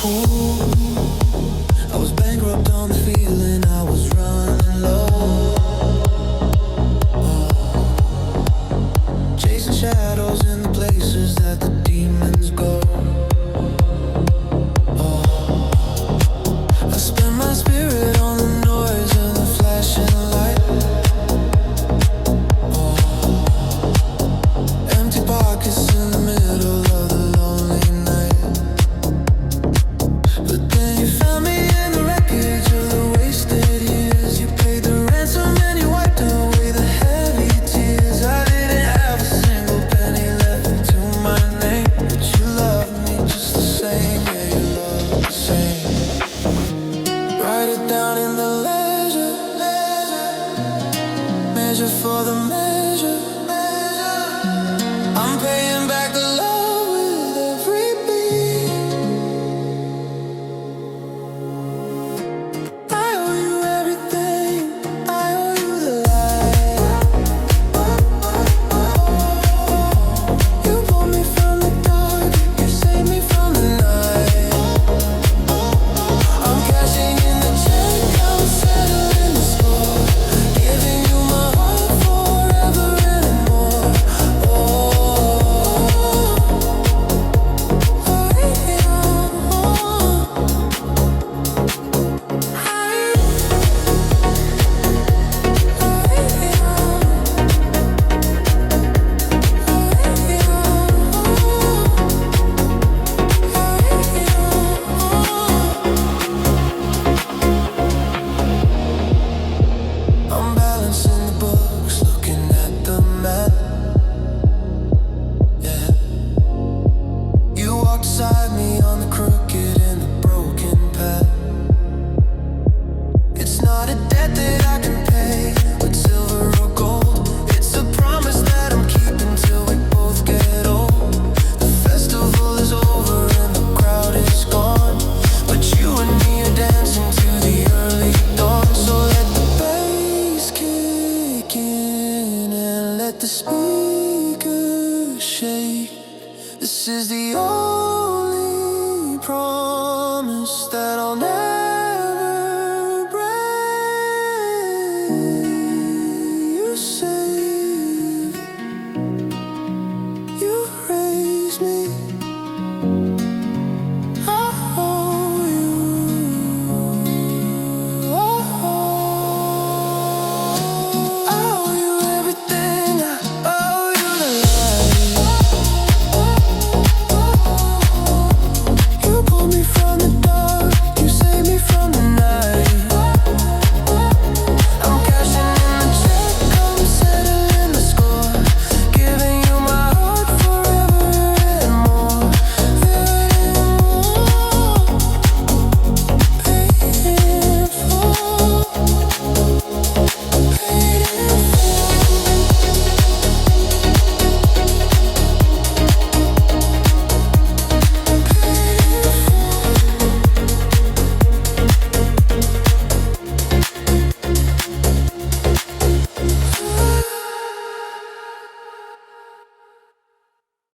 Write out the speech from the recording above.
I was bankrupt on the feeling I was running low. Chasing shadows in the places that the demons go. I spent my spirit on the noise and the flashing light. Empty pockets in the middle of the lonely night. But then you found me in the wreckage of the wasted years. You paid the ransom and you wiped away the heavy tears. I didn't have a single penny left to my name, but you loved me just the same. Yeah, you loved the same. Write it down in the ledger, measure for the measure. I'm paying back the love with every beat. I owe you everything. I owe you the light. You pulled me from the dark. You saved me from the night. I'm cashing in the check. I'm settling the score. Giving you my heart forever and more. I'm balancing the books, looking at the map. Yeah. You walked beside me on the crooked and the broken path. It's not a debt that I can pay with silver or gold. It's a promise that I'm keeping till we both get old. The festival is over and the crowd is gone, but you and me are dancing to the early dawn. So let the bass kick in and let the speakers shake. This is the only promise that